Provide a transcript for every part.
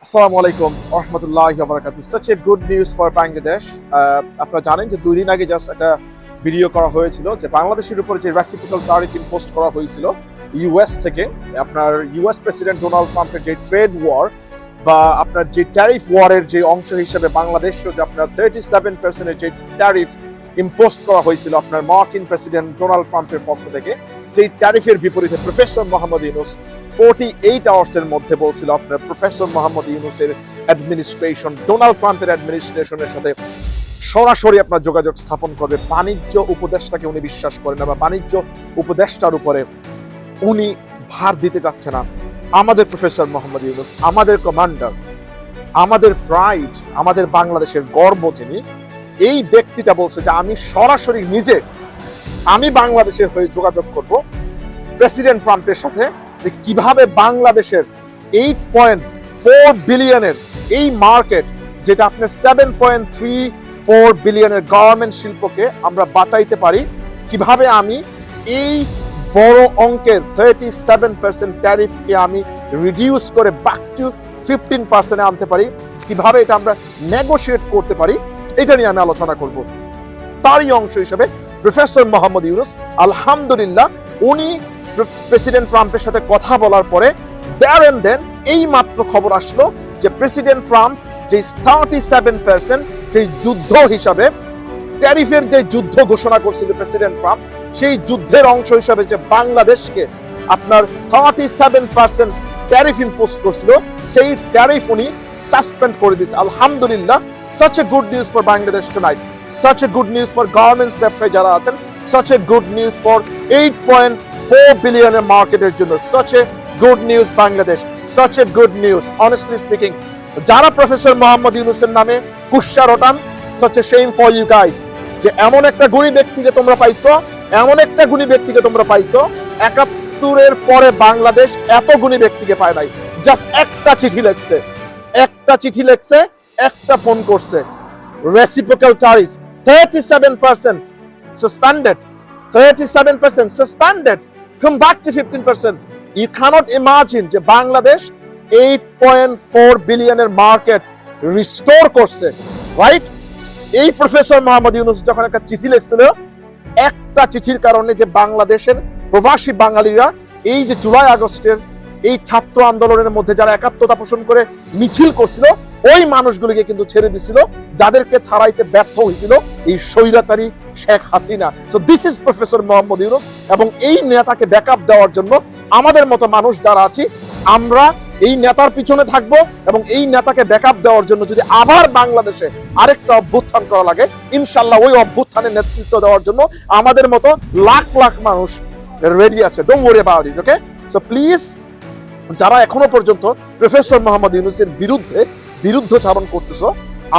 আসসালামু আলাইকুম রহমতুল্লাহি ওয়া বারাকাতুহু। Such a good news for Bangladesh. আপনারা জানেন যে 2 দিন আগে জাস্ট একটা ভিডিও করা হয়েছিল যে বাংলাদেশের উপর যে রেসিপ্রোকাল ট্যারিফ ইম্পোজ করা হয়েছিল ইউএস থেকে। আপনার ইউএস প্রেসিডেন্ট ডোনাল্ড ট্রাম্পের যে ট্রেড ওয়ার বা আপনার যে ট্যারিফ ওয়ারের যে অংশ হিসেবে বাংলাদেশও যে আপনার 37% যে ট্যারিফ ইম্পোজ করা হয়েছিল আপনার মার্কিন প্রেসিডেন্ট ডোনাল্ড ট্রাম্পের পক্ষ থেকে, যেই ট্যারিফের বিপরীতে প্রফেসর মোহাম্মদ ইউনূস 48 আওয়ার্সের মধ্যে বলছিল আপনার প্রফেসর মোহাম্মদ ইউনূসের অ্যাডমিনিস্ট্রেশন ডোনাল্ড ট্রাম্পের অ্যাডমিনিস্ট্রেশনের সাথে সরাসরি আপনার যোগাযোগ স্থাপন করবে। বাণিজ্য উপদেষ্টাকে উনি বিশ্বাস করেন না বা বাণিজ্য উপদেষ্টার উপরে উনি ভার দিতে চাচ্ছে না। আমাদের প্রফেসর মোহাম্মদ ইউনূস, আমাদের কমান্ডার, আমাদের প্রাইড, আমাদের বাংলাদেশের গর্ব, যিনি এই ব্যক্তিটা বলছে যে আমি সরাসরি নিজে আমি বাংলাদেশের হয়ে যোগাযোগ করব প্রেসিডেন্ট ট্রাম্পের সাথে যে কিভাবে বাংলাদেশের 8.4 বিলিয়নের এই মার্কেট, যেটা আপনার 7.34 বিলিয়নের গার্মেন্ট শিল্পকে আমরা বাঁচাইতে পারি, কিভাবে আমি এই বড় অঙ্কের 37% ট্যারিফকে আমি রিডিউস করে ব্যাক টু 15% আনতে পারি, কিভাবে এটা আমরা নেগোশিয়েট করতে পারি, এটা নিয়ে আমি আলোচনা করব। তারই অংশ হিসেবে প্রফেসর মোহাম্মদ ইউনূস আলহামদুলিল্লাহ উনি প্রেসিডেন্ট ট্রাম্পের সাথে কথা বলার পরে দেয়ার এন্ড দেন এই মাত্র খবর আসলো যে প্রেসিডেন্ট ট্রাম্প যে 37% যে যুদ্ধ হিসাবে ট্যারিফের যে যুদ্ধ ঘোষণা করছিল প্রেসিডেন্ট ট্রাম্প, সেই যুদ্ধের অংশ হিসাবে যে বাংলাদেশকে আপনার 37% ট্যারিফ ইম্পোজ করছিল, সেই ট্যারিফ উনি সাসপেন্ড করে দিয়েছে। আলহামদুলিল্লাহ, such a good news for Bangladesh tonight, such a good news for garments ব্যবসায়ী যারা আছেন, such a good news for 8.4 বিলিয়নের মার্কেটের জন্য, such a good news Bangladesh, such a good news honestly speaking। যারা প্রফেসর মোহাম্মদ ইউনূসের নামে কুৎসা রটান, such a shame for you guys যে এমন একটা গুণী ব্যক্তিকে তোমরা পাইছো, এমন একটা গুণী ব্যক্তিকে তোমরা পাইছো। 71-এর পরে বাংলাদেশ এত গুণী ব্যক্তিকে পায় নাই। জাস্ট একটা চিঠি লিখছে, একটা ফোন করছে, reciprocal tariff 37% suspended, 37% suspended, come back to 15%. You cannot imagine যে বাংলাদেশ 8.4 বিলিয়নের মার্কেট রিস্টোর করছে, রাইট? এই প্রফেসর মোহাম্মদ ইউনূস যখন একটা চিঠি লিখছিল, একটা চিঠির কারণে যে বাংলাদেশের প্রবাসী বাঙালিরা এই যে জুলাই আগস্টের এই ছাত্র আন্দোলনের মধ্যে যারা একাত্মতা পোষণ করে মিছিল করছিল, ওই মানুষগুলিকে কিন্তু ছেড়ে দিছিল, যাদেরকে ছাড়াইতে ব্যর্থ হয়েছিল এই স্বৈরাচারী Sheikh Hasina. So this is professor Mohammad Yunus, এবং এই নেতাকে ব্যাকআপ দেওয়ার জন্য আমাদের মতো মানুষ যারা আছি, আমরা এই নেতার পিছনে থাকবো, এবং এই নেতাকে ব্যাকআপ দেওয়ার জন্য যদি আবার বাংলাদেশে আরেকটা অভ্যুত্থান করা লাগে, ইনশাল্লাহ ওই অভ্যুত্থানের নেতৃত্ব দেওয়ার জন্য আমাদের মতো লাখ লাখ মানুষ রেডি আছে। Don't worry about it, okay? So please, যারা এখনো পর্যন্ত প্রফেসর মোহাম্মদ ইউনূসের বিরুদ্ধচারণ করতেছো,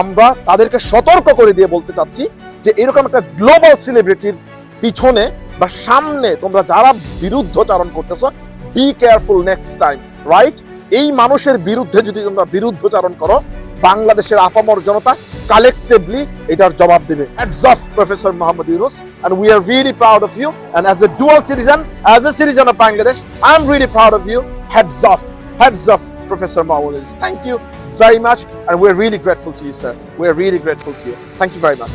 আমরা তাদেরকে সতর্ক করে দিয়ে বলতে চাচ্ছি যে এরকম একটা গ্লোবাল সেলিব্রিটির পিছনে বা সামনে তোমরা যারা বিরুদ্ধচারণ করতেছো, be careful next time, right? এই মানুষের বিরুদ্ধে যদি তোমরা বিরুদ্ধচারণ করো, বাংলাদেশের আপামর জনতা কালেক্টিভলি এটার জবাব দেবে। Heads off Professor Mohammad Yunus, and we are really proud of you, and as a dual citizen, as a citizen of Bangladesh, I'm really proud of you. Heads off Professor Mohammad Yunus. Thank you very much, and we're really grateful to you, sir. We're really grateful to you. Thank you very much.